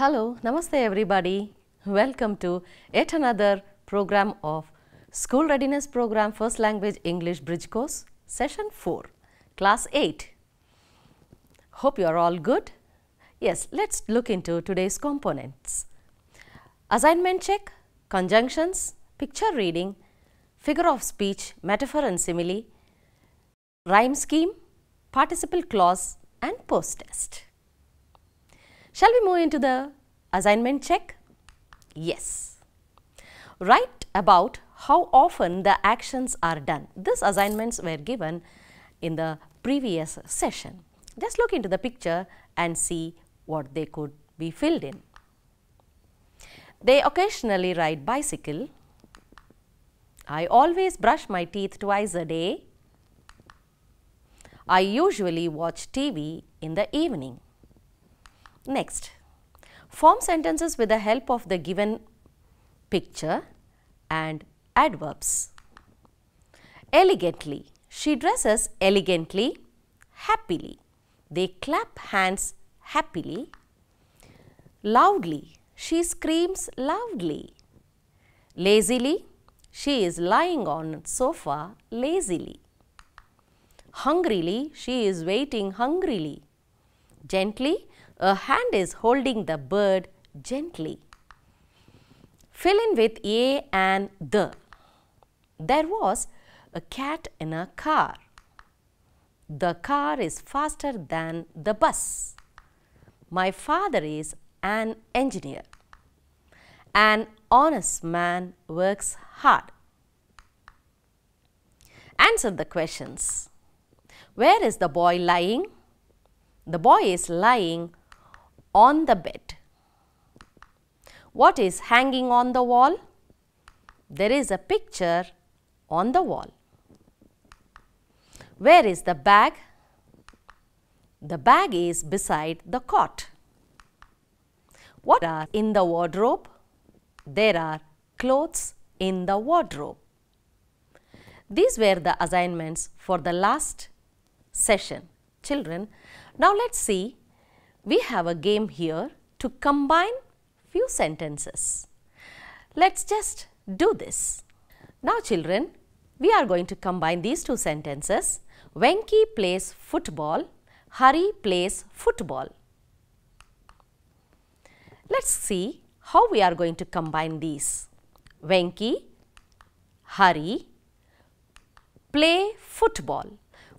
Hello, Namaste everybody. Welcome to yet another program of School Readiness Program First Language English Bridge Course, Session 4, Class 8. Hope you are all good. Yes, let's look into today's components. Assignment check, conjunctions, picture reading, figure of speech, metaphor and simile, rhyme scheme, participle clause and post test. Shall we move into the assignment check? Yes. Write about how often the actions are done. These assignments were given in the previous session. Just look into the picture and see what they could be filled in. They occasionally ride bicycle. I always brush my teeth twice a day. I usually watch TV in the evening. Next, form sentences with the help of the given picture and adverbs. Elegantly, she dresses elegantly, happily. They clap hands happily. Loudly, she screams loudly. Lazily, she is lying on sofa lazily. Hungrily, she is waiting hungrily. Gently, a hand is holding the bird gently. Fill in with a and the. There was a cat in a car. The car is faster than the bus. My father is an engineer. An honest man works hard. Answer the questions. Where is the boy lying? The boy is lying on the bed. What is hanging on the wall? There is a picture on the wall. Where is the bag? The bag is beside the cot. What are in the wardrobe? There are clothes in the wardrobe. These were the assignments for the last session. Children, now let's see. We have a game here to combine few sentences. Let's just do this. Now children, we are going to combine these two sentences. Venki plays football, Hari plays football. Let's see how we are going to combine these. Venki, Hari play football.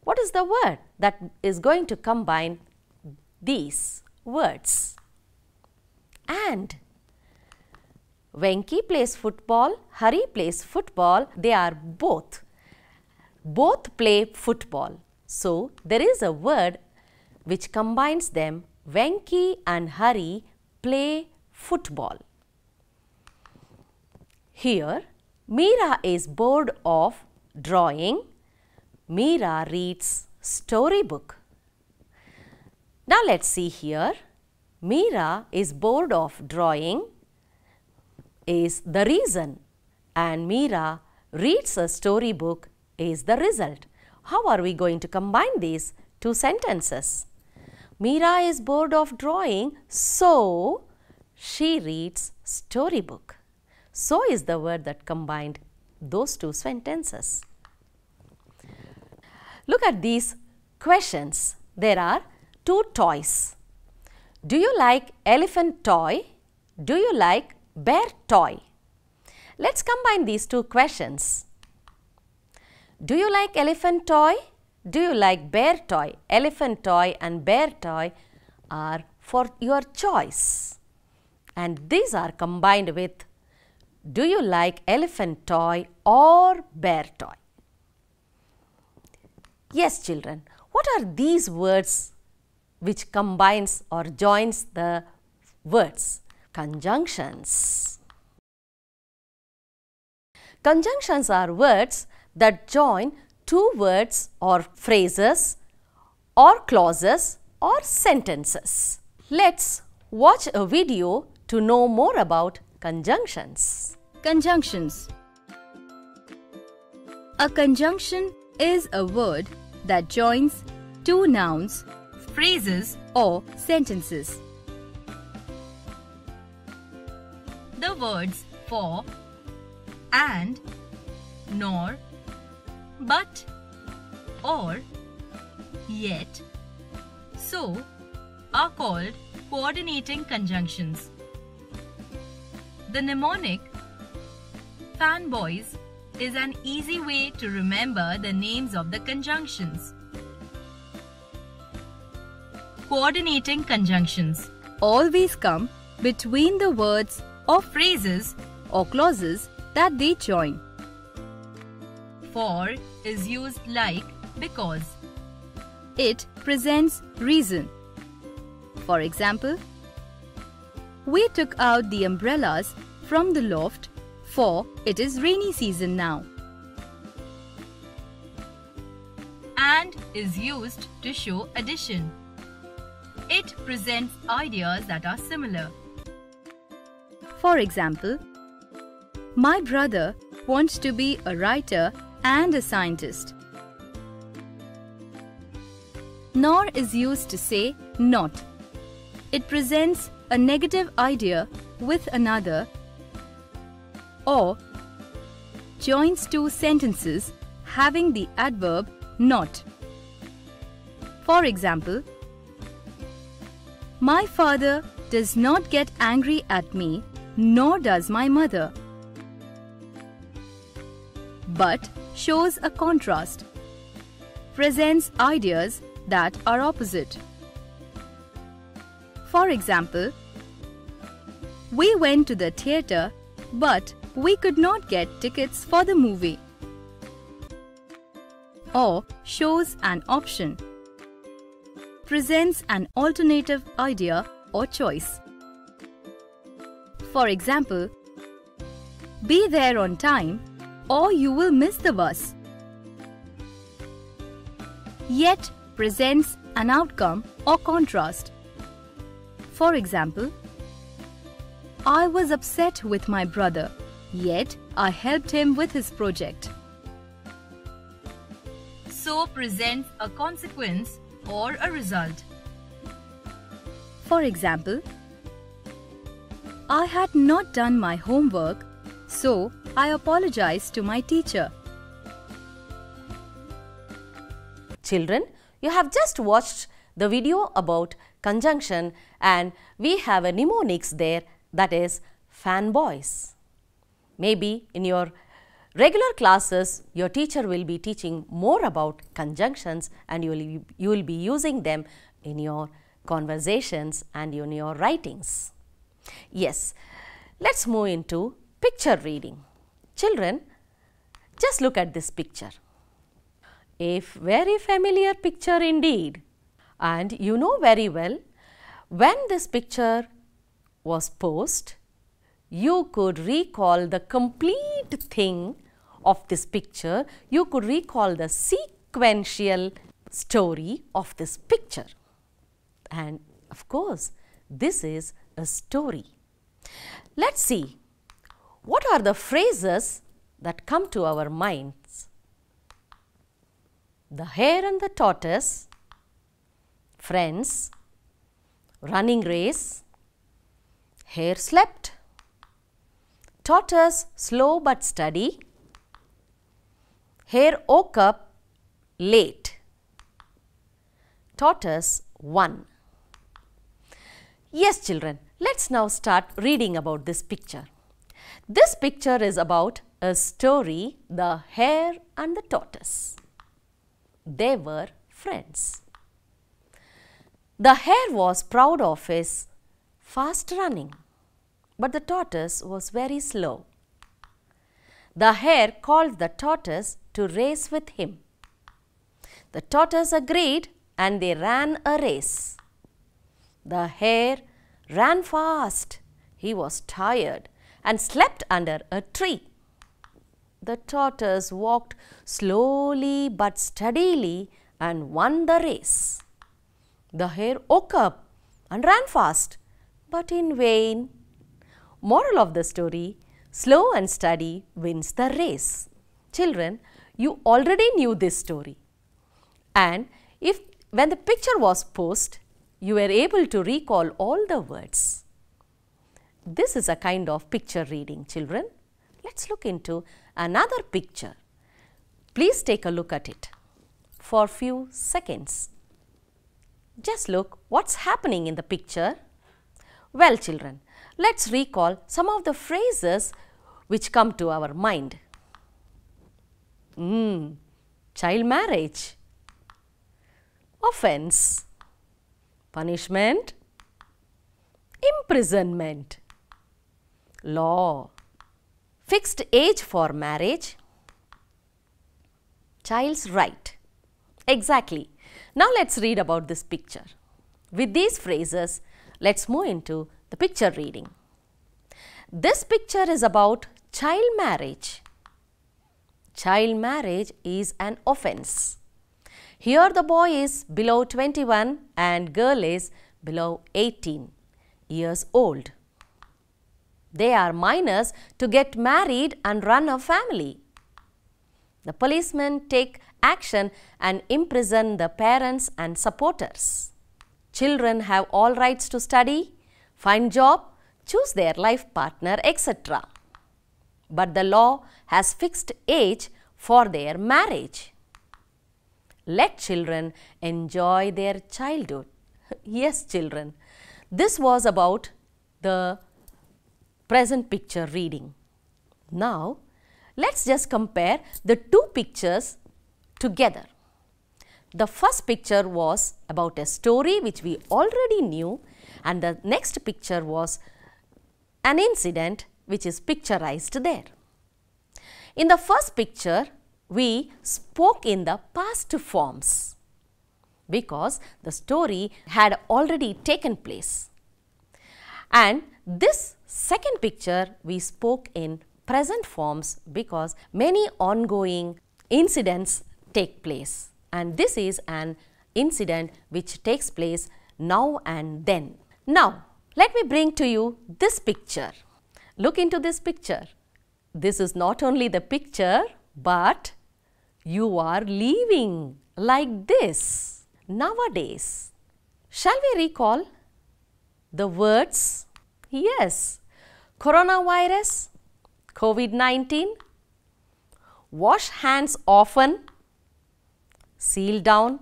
What is the word that is going to combine these words? And Venki plays football, Hari plays football, they are both play football. So, there is a word which combines them. Venki and Hari play football. Here, Meera is bored of drawing. Meera reads storybook. Now let's see here. Meera is bored of drawing is the reason and Meera reads a storybook is the result. How are we going to combine these two sentences? Meera is bored of drawing, so she reads storybook. So is the word that combined those two sentences. Look at these questions. There are two toys. Do you like elephant toy? Do you like bear toy? Let's combine these two questions. Do you like elephant toy? Do you like bear toy? Elephant toy and bear toy are for your choice. And these are combined with do you like elephant toy or bear toy? Yes, children. What are these words which combines or joins the words? Conjunctions. Conjunctions are words that join two words or phrases or clauses or sentences. Let's watch a video to know more about conjunctions. Conjunctions. A conjunction is a word that joins two nouns, phrases or sentences. the words for, and, nor, but, or, yet, so are called coordinating conjunctions. The mnemonic fanboys is an easy way to remember the names of the conjunctions. Coordinating conjunctions always come between the words or phrases or clauses that they join. For is used like because. It presents reason. For example, we took out the umbrellas from the loft for it is rainy season now. And is used to show addition. It presents ideas that are similar. For example, my brother wants to be a writer and a scientist. Nor is used to say not. It presents a negative idea with another or joins two sentences having the adverb not. For example, my father does not get angry at me, nor does my mother, but shows a contrast, presents ideas that are opposite. For example, we went to the theatre, but we could not get tickets for the movie. Or shows an option, presents an alternative idea or choice. For example, be there on time or you will miss the bus. Yet presents an outcome or contrast. For example, I was upset with my brother, yet I helped him with his project. So presents a consequence or a result. For example, I had not done my homework, so I apologized to my teacher. Children, you have just watched the video about conjunction and we have a mnemonics there, that is fanboys. Maybe in your regular classes, your teacher will be teaching more about conjunctions and you will be using them in your conversations and in your writings. Yes, let's move into picture reading. Children, just look at this picture. A very familiar picture indeed. And you know very well, when this picture was posed, you could recall the complete thing of this picture. You could recall the sequential story of this picture. And of course, this is a story. Let's see, what are the phrases that come to our minds? The hare and the tortoise, friends, running race, hare slept, tortoise slow but steady, hare woke up late, tortoise won. Yes, children, let's now start reading about this picture. This picture is about a story, the hare and the tortoise. They were friends. The hare was proud of his fast running, but the tortoise was very slow. The hare called the tortoise to race with him. The tortoise agreed and they ran a race. The hare ran fast. He was tired and slept under a tree. The tortoise walked slowly but steadily and won the race. The hare woke up and ran fast, but in vain. Moral of the story, slow and steady wins the race. Children, you already knew this story. And when the picture was posed, you were able to recall all the words. This is a kind of picture reading, children. Let's look into another picture. Please take a look at it for few seconds. Just look what's happening in the picture. Well, children, let's recall some of the phrases which come to our mind. Child marriage, offense, punishment, imprisonment, law, fixed age for marriage, child's right. Exactly. Now let's read about this picture. With these phrases, let's move into the picture reading. This picture is about child marriage. Child marriage is an offense. Here the boy is below 21 and girl is below 18 years old. They are minors to get married and run a family. The policemen take action and imprison the parents and supporters. Children have all rights to study, find job, choose their life partner, etc. But the law has fixed age for their marriage. Let children enjoy their childhood. Yes, children, this was about the present picture reading. Now, let's just compare the two pictures together. The first picture was about a story which we already knew, and the next picture was an incident which is picturized there. In the first picture, we spoke in the past forms because the story had already taken place. And this second picture, we spoke in present forms because many ongoing incidents take place, and this is an incident which takes place now and then. Now, let me bring to you this picture. Look into this picture. This is not only the picture, but you are living like this nowadays. Shall we recall the words? Yes, coronavirus, COVID-19, wash hands often, seal down,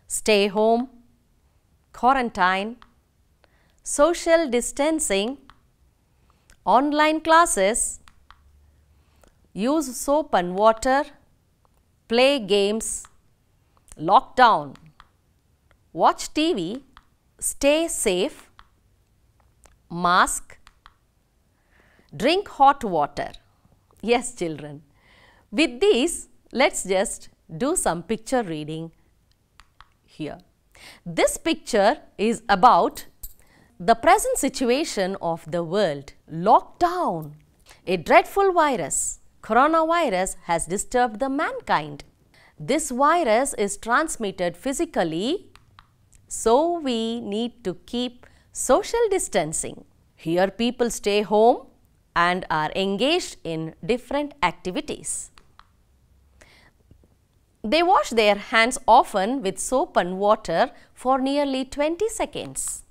stay home, quarantine, social distancing, online classes, use soap and water, play games, lockdown, watch TV, stay safe, mask, drink hot water. Yes, children. With these, let's just do some picture reading here. This picture is about the present situation of the world. Lockdown, a dreadful virus, coronavirus, has disturbed the mankind. This virus is transmitted physically, so we need to keep social distancing. Here people stay home and are engaged in different activities. They wash their hands often with soap and water for nearly 20 seconds.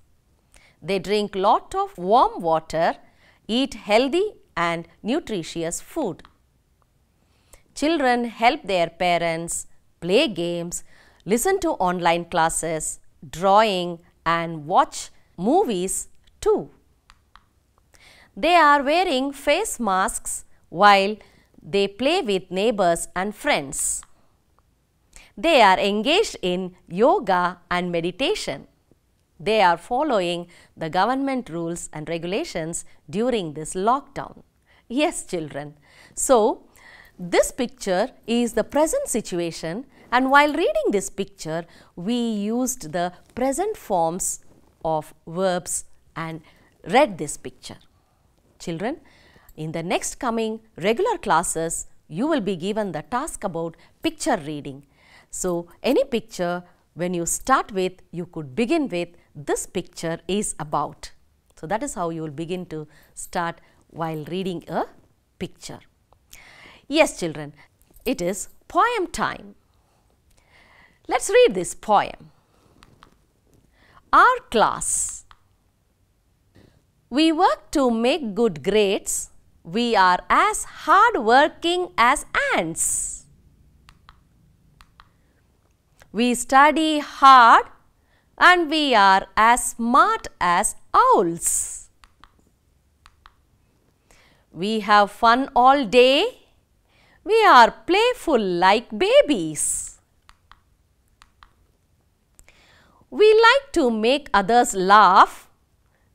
They drink lot of warm water, eat healthy and nutritious food. Children help their parents, play games, listen to online classes, drawing and watch movies too. They are wearing face masks while they play with neighbors and friends. They are engaged in yoga and meditation. They are following the government rules and regulations during this lockdown. Yes, children. So, this picture is the present situation, and while reading this picture, we used the present forms of verbs and read this picture. Children, in the next coming regular classes, you will be given the task about picture reading. So, any picture when you start with, you could begin with this picture is about. So, that is how you will begin to start while reading a picture. Yes, children, it is poem time. Let's read this poem. Our class. We work to make good grades. We are as hard working as ants. We study hard and we are as smart as owls. We have fun all day. We are playful like babies. We like to make others laugh.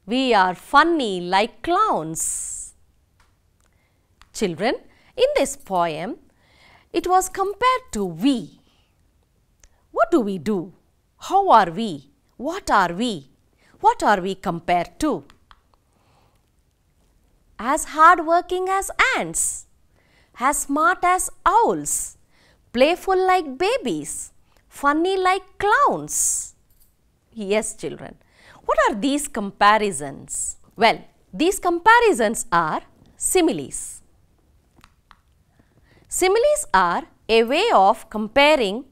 We are funny like clowns. Children, in this poem, it was compared to we. What do we do? How are we? What are we? What are we compared to? As hard-working as ants, as smart as owls, playful like babies, funny like clowns. Yes, children. What are these comparisons? Well, these comparisons are similes. Similes are a way of comparing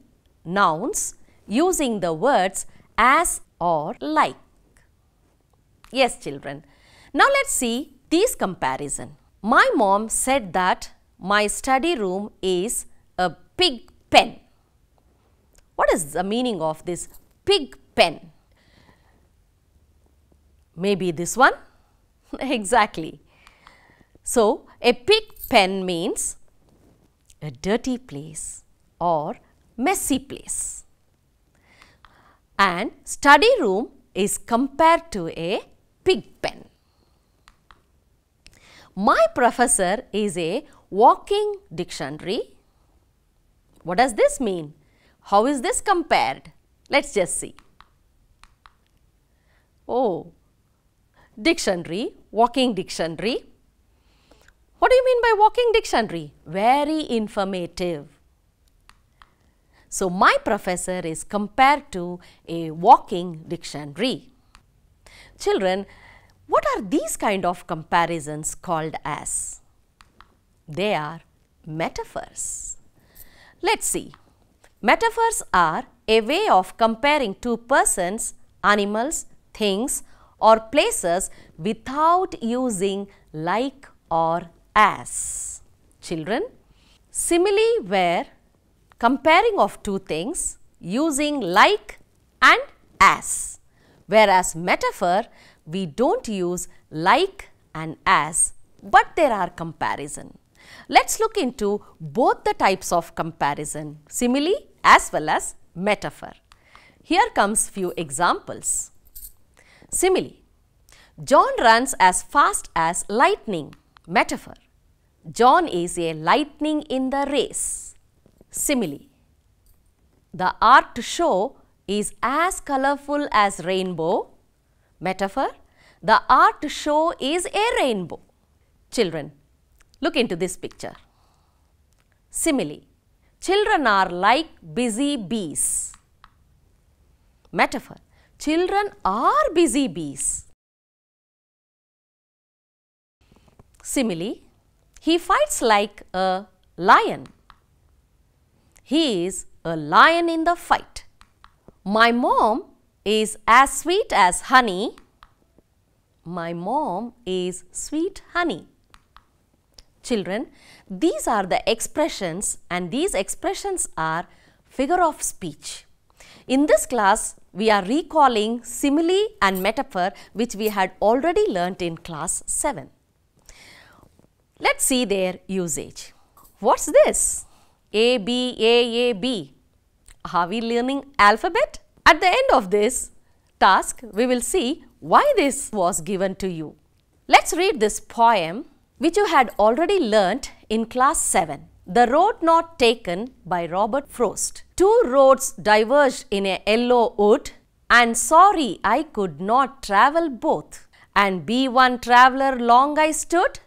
nouns using the words as or like. Yes, children. Now let's see these comparisons. My mom said that my study room is a pig pen. What is the meaning of this pig pen? Maybe this one? Exactly. So, a pig pen means a dirty place or messy place. And study room is compared to a pig pen. My professor is a walking dictionary. What does this mean? How is this compared? Let's just see. Oh, dictionary, walking dictionary. What do you mean by walking dictionary? Very informative. So, my professor is compared to a walking dictionary. Children, what are these kind of comparisons called as? They are metaphors. Let's see. Metaphors are a way of comparing two persons, animals, things or places without using like or as. Children, simile were comparing of two things using like and as, whereas metaphor we don't use like and as, but there are comparison. Let's look into both the types of comparison, simile as well as metaphor. Here comes few examples. Simile. John runs as fast as lightning. Metaphor. John is a lightning in the race. Simile. The art show is as colorful as rainbow. Metaphor. The art show is a rainbow. Children, look into this picture. Simile. Children are like busy bees. Metaphor. Children are busy bees. Simile. He fights like a lion. He is a lion in the fight. My mom is as sweet as honey. My mom is sweet honey. Children, these are the expressions and these expressions are figure of speech. In this class, we are recalling simile and metaphor which we had already learnt in class 7. Let's see their usage. What's this? A, B, A, B. Are we learning alphabet? At the end of this task, we will see why this was given to you. Let's read this poem which you had already learnt in class 7. The Road Not Taken by Robert Frost. Two roads diverged in a yellow wood, and sorry I could not travel both. And be one traveller long I stood,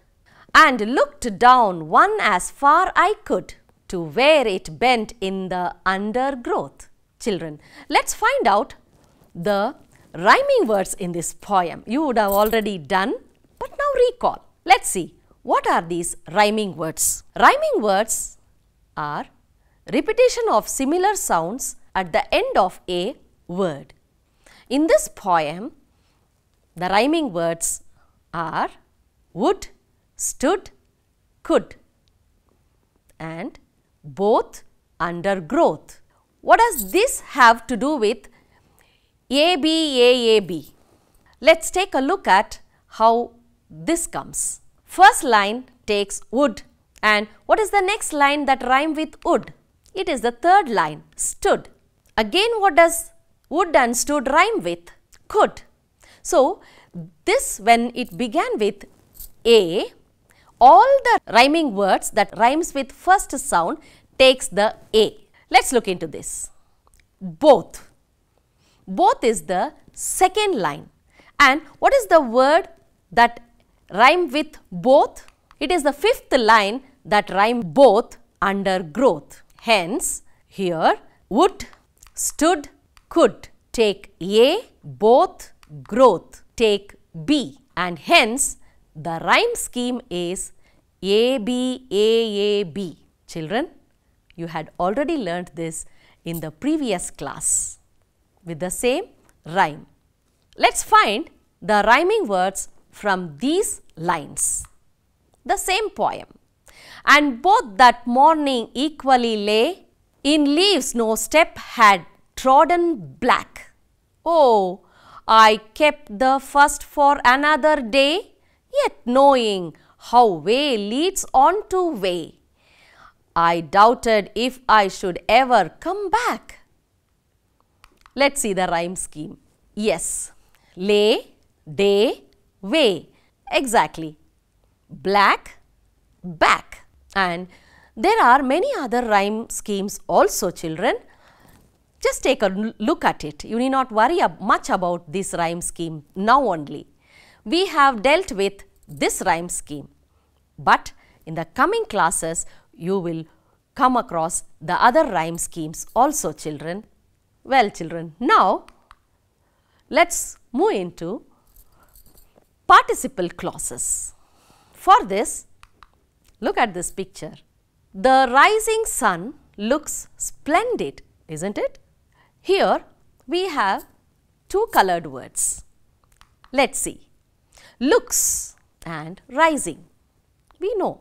and looked down one as far I could, to where it bent in the undergrowth. Children, let's find out the rhyming words in this poem. You would have already done, but now recall. Let's see. What are these rhyming words? Rhyming words are repetition of similar sounds at the end of a word. In this poem, the rhyming words are would, stood, could, and both under growth. What does this have to do with ABAAB? Let's take a look at how this comes. First line takes would, and what is the next line that rhyme with would? It is the third line, stood. Again, what does would and stood rhyme with? Could. So, this when it began with A, all the rhyming words that rhymes with first sound takes the A. Let's look into this. Both. Both is the second line. And what is the word that rhyme with both? It is the fifth line that rhyme both under growth. Hence, here would, stood, could take A, both, growth take B, and hence the rhyme scheme is ABAAB. Children, you had already learnt this in the previous class with the same rhyme. Let's find the rhyming words from these lines. The same poem. And both that morning equally lay, in leaves no step had trodden black. Oh, I kept the first for another day, yet knowing how way leads on to way, I doubted if I should ever come back. Let's see the rhyme scheme. Yes, lay, day, way. Exactly. Black, back. And there are many other rhyme schemes also, children. Just take a look at it. You need not worry much about this rhyme scheme now only. We have dealt with this rhyme scheme, but in the coming classes you will come across the other rhyme schemes also, children. Well, children, now let's move into participle clauses. For this, look at this picture. The rising sun looks splendid, isn't it? Here we have two colored words. Let's see. Looks and rising. We know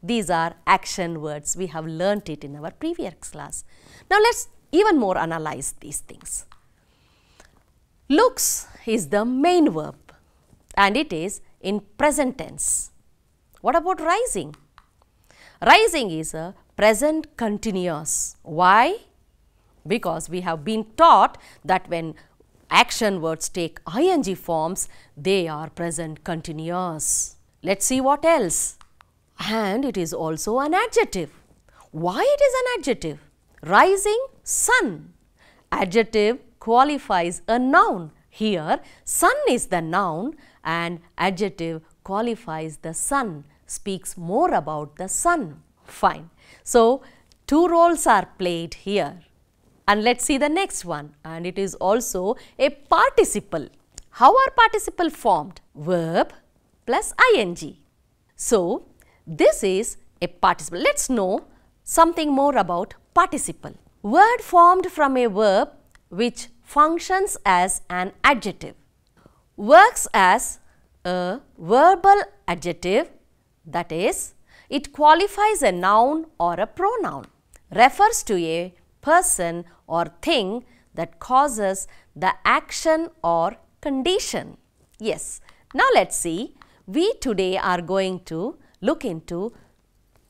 these are action words. We have learnt it in our previous class. Now let's even more analyze these things. Looks is the main verb and it is in present tense. What about rising? Rising is a present continuous. Why? Because we have been taught that when action words take ing forms, they are present continuous. Let's see what else. And it is also an adjective. Why it is an adjective? Rising sun. Adjective qualifies a noun. Here, sun is the noun and adjective qualifies the sun, speaks more about the sun. Fine. So, two roles are played here. And let's see the next one, and it is also a participle. How are participle formed? Verb plus ing. So, this is a participle. Let's know something more about participle. Word formed from a verb which functions as an adjective, works as a verbal adjective, that is, it qualifies a noun or a pronoun, refers to a person or thing that causes the action or condition. Yes. Now let's see. We today are going to look into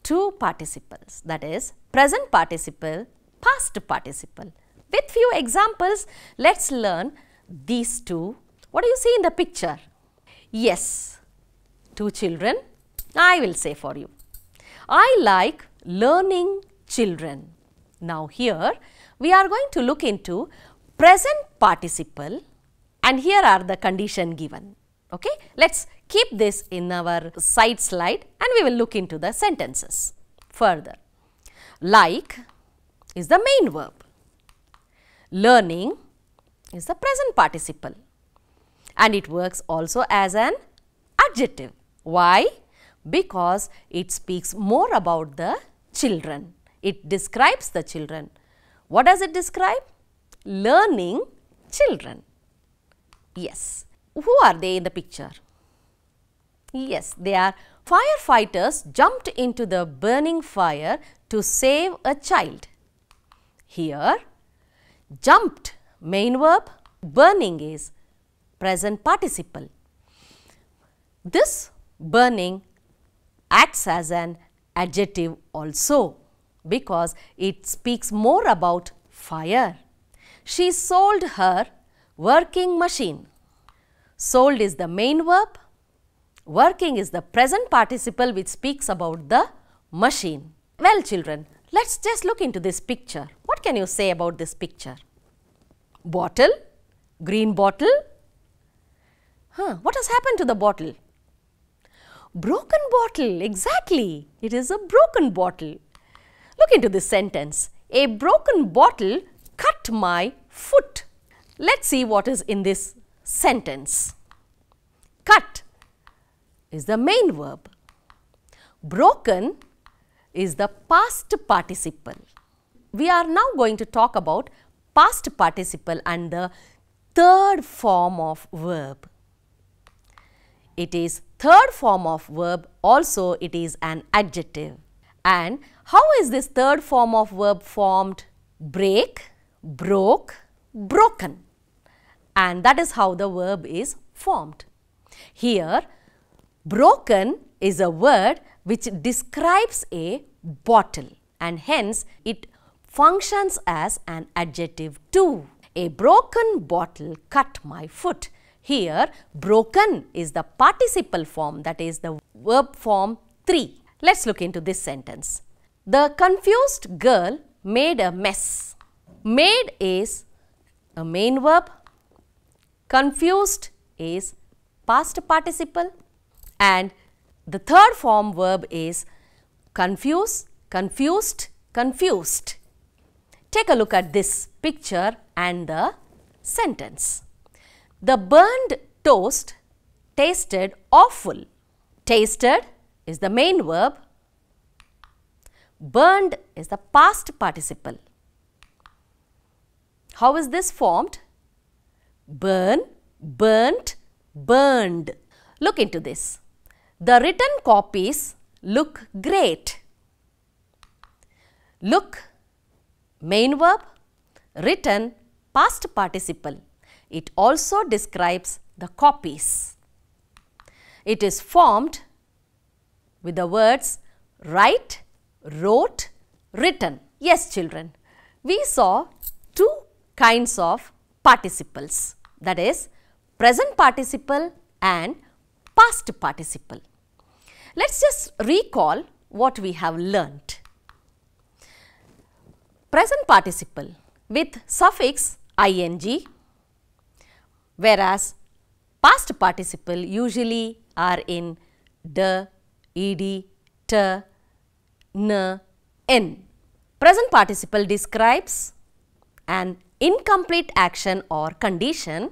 two participles, that is present participle, past participle. With few examples, let's learn these two. What do you see in the picture? Yes, two children. I will say for you. I like learning children. Now here we are going to look into present participle and here are the condition given. Okay, let's keep this in our side slide and we will look into the sentences further. Like is the main verb. Learning is the present participle and it works also as an adjective. Why? Because it speaks more about the children. It describes the children. What does it describe? Learning children. Yes. Who are they in the picture? Yes, they are firefighters jumped into the burning fire to save a child. Here, jumped main verb, burning is present participle. This burning acts as an adjective also because it speaks more about fire. She sold her working machine. Sold is the main verb. Working is the present participle which speaks about the machine. Well children, let's just look into this picture. What can you say about this picture? Bottle, green bottle. What has happened to the bottle? Broken bottle, exactly. It is a broken bottle. Look into this sentence. A broken bottle cut my foot. Let's see what is in this sentence. Cut is the main verb. Broken is the past participle. We are now going to talk about past participle and the third form of verb. It is third form of verb, also it is an adjective. And how is this third form of verb formed? Break, broke, broken. And that is how the verb is formed. Here, broken is a word which describes a bottle and hence it functions as an adjective too. A broken bottle cut my foot. Here, broken is the participle form, that is the verb form 3. Let's look into this sentence. The confused girl made a mess. Made is a main verb. Confused is past participle. And the third form verb is confuse, confused, confused. Take a look at this picture and the sentence. The burned toast tasted awful. Tasted is the main verb. Burned is the past participle. How is this formed? Burn, burnt, burned. Look into this. The written copies look great. Look, main verb, written, past participle. It also describes the copies. It is formed with the words write, wrote, written. Yes children, we saw two kinds of participles, that is present participle and past participle. Let's just recall what we have learnt. Present participle with suffix ing, whereas past participle usually are in d, ed, t, n, n. Present participle describes an incomplete action or condition,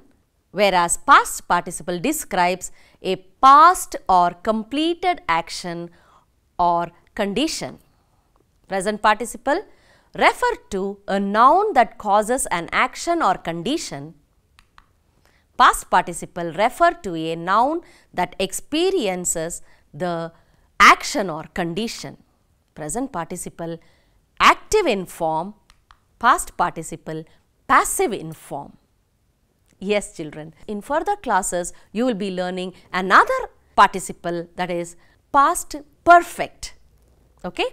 whereas past participle describes a past or completed action or condition. Present participle refer to a noun that causes an action or condition. Past participle refer to a noun that experiences the action or condition. Present participle active in form, past participle passive in form. Yes children, in further classes you will be learning another participle, that is past perfect. Okay?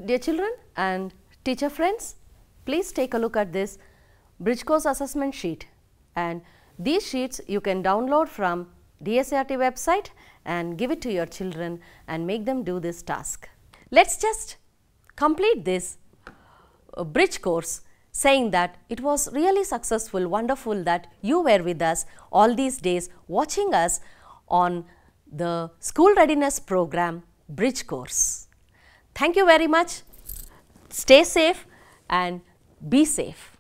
Dear children and teacher friends, please take a look at this Bridge Course assessment sheet, and these sheets you can download from DSCRT website and give it to your children and make them do this task. Let's just complete this Bridge Course saying that it was really successful, wonderful that you were with us all these days watching us on the School Readiness Program Bridge Course. Thank you very much. Stay safe and be safe.